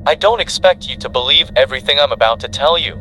I don't expect you to believe everything I'm about to tell you,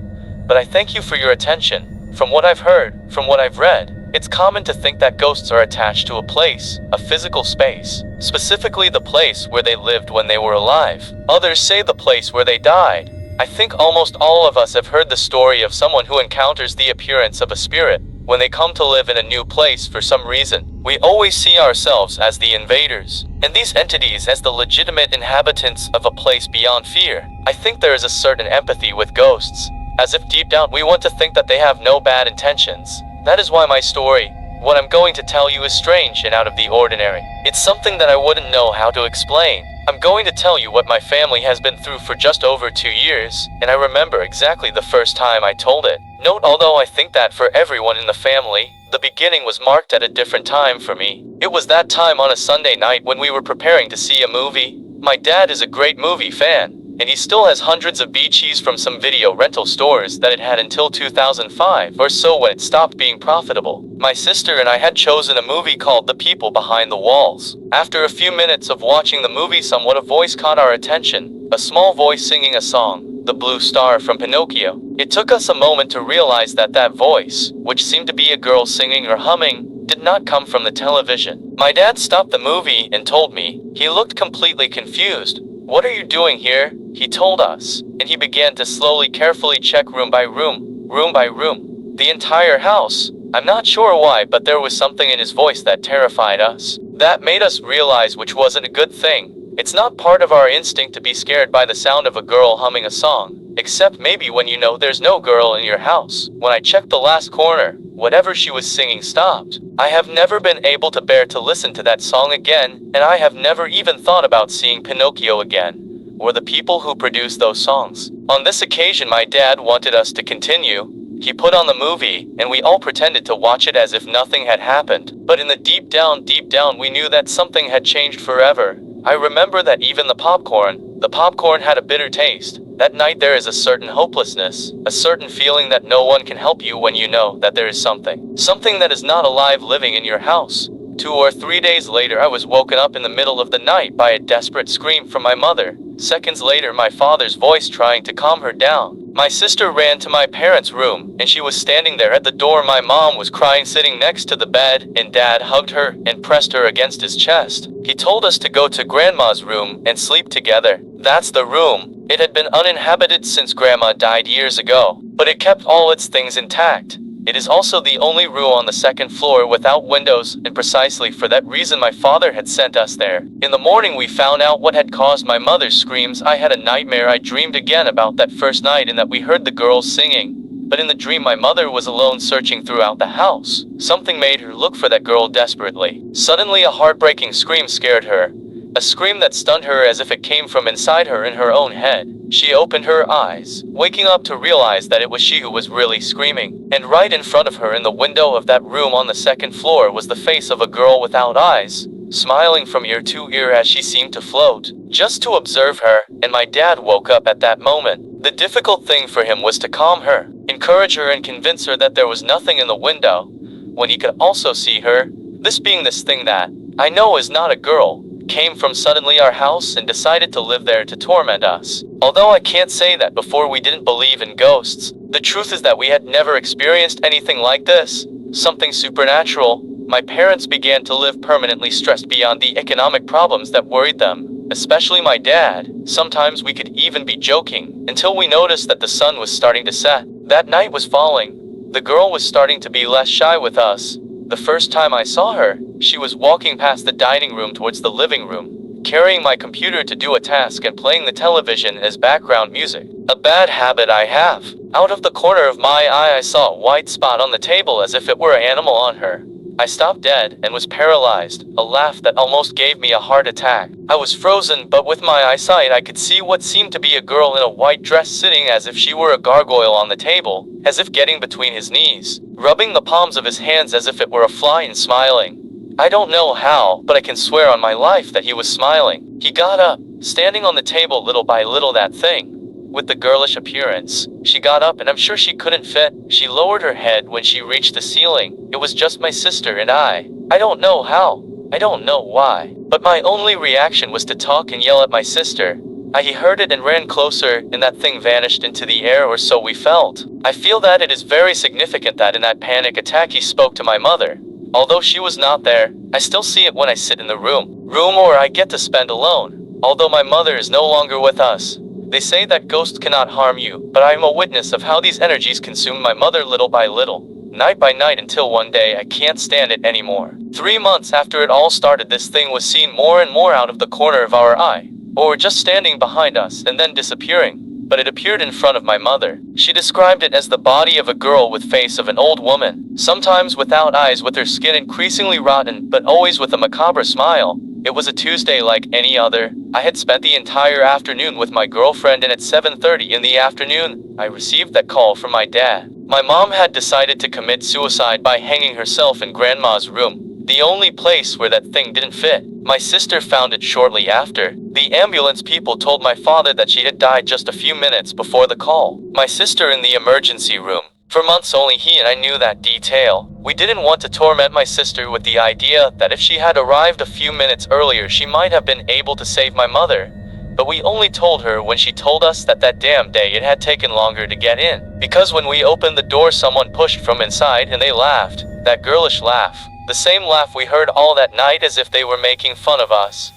but I thank you for your attention. From what I've heard, from what I've read, it's common to think that ghosts are attached to a place, a physical space, specifically the place where they lived when they were alive. Others say the place where they died. I think almost all of us have heard the story of someone who encounters the appearance of a spirit when they come to live in a new place for some reason. We always see ourselves as the invaders, and these entities as the legitimate inhabitants of a place beyond fear. I think there is a certain empathy with ghosts, as if deep down we want to think that they have no bad intentions. That is why my story, what I'm going to tell you, is strange and out of the ordinary. It's something that I wouldn't know how to explain. I'm going to tell you what my family has been through for just over 2 years, and I remember exactly the first time I told it. Note, although I think that for everyone in the family, the beginning was marked at a different time for me. It was that time on a Sunday night when we were preparing to see a movie. My dad is a great movie fan, and he still has hundreds of VHS from some video rental stores that it had until 2005 or so, when it stopped being profitable. My sister and I had chosen a movie called The People Behind the Walls. After a few minutes of watching the movie, somewhat a voice caught our attention, a small voice singing a song, The Blue Star from Pinocchio. It took us a moment to realize that that voice, which seemed to be a girl singing or humming, did not come from the television. My dad stopped the movie and told me. He looked completely confused. "What are you doing here?" he told us, and he began to slowly, carefully check room by room, the entire house. I'm not sure why, but there was something in his voice that terrified us. That made us realize, which wasn't a good thing. It's not part of our instinct to be scared by the sound of a girl humming a song, except maybe when you know there's no girl in your house. When I checked the last corner, whatever she was singing stopped. I have never been able to bear to listen to that song again, and I have never even thought about seeing Pinocchio again, or the people who produce those songs. On this occasion, my dad wanted us to continue. He put on the movie, and we all pretended to watch it as if nothing had happened. But in the deep down, we knew that something had changed forever. I remember that even the popcorn had a bitter taste. That night there is a certain hopelessness, a certain feeling that no one can help you when you know that there is something that is not alive living in your house. 2 or 3 days later, I was woken up in the middle of the night by a desperate scream from my mother. Seconds later, my father's voice trying to calm her down. My sister ran to my parents' room, and she was standing there at the door. My mom was crying sitting next to the bed, and Dad hugged her and pressed her against his chest. He told us to go to Grandma's room and sleep together. That's the room. It had been uninhabited since Grandma died years ago, but it kept all its things intact. It is also the only room on the second floor without windows, and precisely for that reason my father had sent us there. In the morning we found out what had caused my mother's screams. I had a nightmare. I dreamed again about that first night and that we heard the girls singing. But in the dream my mother was alone searching throughout the house. Something made her look for that girl desperately. Suddenly a heartbreaking scream scared her. A scream that stunned her as if it came from inside her in her own head. She opened her eyes, waking up to realize that it was she who was really screaming. And right in front of her in the window of that room on the second floor was the face of a girl without eyes, smiling from ear to ear as she seemed to float, just to observe her. And my dad woke up at that moment. The difficult thing for him was to calm her, encourage her and convince her that there was nothing in the window, when he could also see her. This being this thing that, I know is not a girl, came from suddenly our house and decided to live there to torment us. Although I can't say that before we didn't believe in ghosts, the truth is that we had never experienced anything like this, something supernatural. My parents began to live permanently stressed beyond the economic problems that worried them, especially my dad. Sometimes we could even be joking, until we noticed that the sun was starting to set. That night was falling. The girl was starting to be less shy with us. The first time I saw her, she was walking past the dining room towards the living room, carrying my computer to do a task and playing the television as background music. A bad habit I have. Out of the corner of my eye I saw a white spot on the table as if it were an animal on her. I stopped dead and was paralyzed, a laugh that almost gave me a heart attack. I was frozen, but with my eyesight I could see what seemed to be a girl in a white dress sitting as if she were a gargoyle on the table, as if getting between his knees, rubbing the palms of his hands as if it were a fly and smiling. I don't know how, but I can swear on my life that he was smiling. He got up, standing on the table little by little. That thing, with the girlish appearance, she got up and I'm sure she couldn't fit. She lowered her head when she reached the ceiling. It was just my sister and I. I don't know how. I don't know why. But my only reaction was to talk and yell at my sister. He heard it and ran closer, and that thing vanished into the air, or so we felt. I feel that it is very significant that in that panic attack he spoke to my mother. Although she was not there, I still see it when I sit in the room or I get to spend alone. Although my mother is no longer with us. They say that ghosts cannot harm you, but I am a witness of how these energies consume my mother little by little, night by night, until one day I can't stand it anymore. 3 months after it all started, this thing was seen more and more out of the corner of our eye, or just standing behind us and then disappearing. But it appeared in front of my mother. She described it as the body of a girl with face of an old woman, sometimes without eyes, with her skin increasingly rotten, but always with a macabre smile. It was a Tuesday like any other. I had spent the entire afternoon with my girlfriend, and at 7:30 in the afternoon, I received that call from my dad. My mom had decided to commit suicide by hanging herself in grandma's room, the only place where that thing didn't fit. My sister found it shortly after. The ambulance people told my father that she had died just a few minutes before the call. My sister in the emergency room. For months only he and I knew that detail. We didn't want to torment my sister with the idea that if she had arrived a few minutes earlier she might have been able to save my mother. But we only told her when she told us that that damn day it had taken longer to get in. Because when we opened the door someone pushed from inside and they laughed. That girlish laugh. The same laugh we heard all that night, as if they were making fun of us.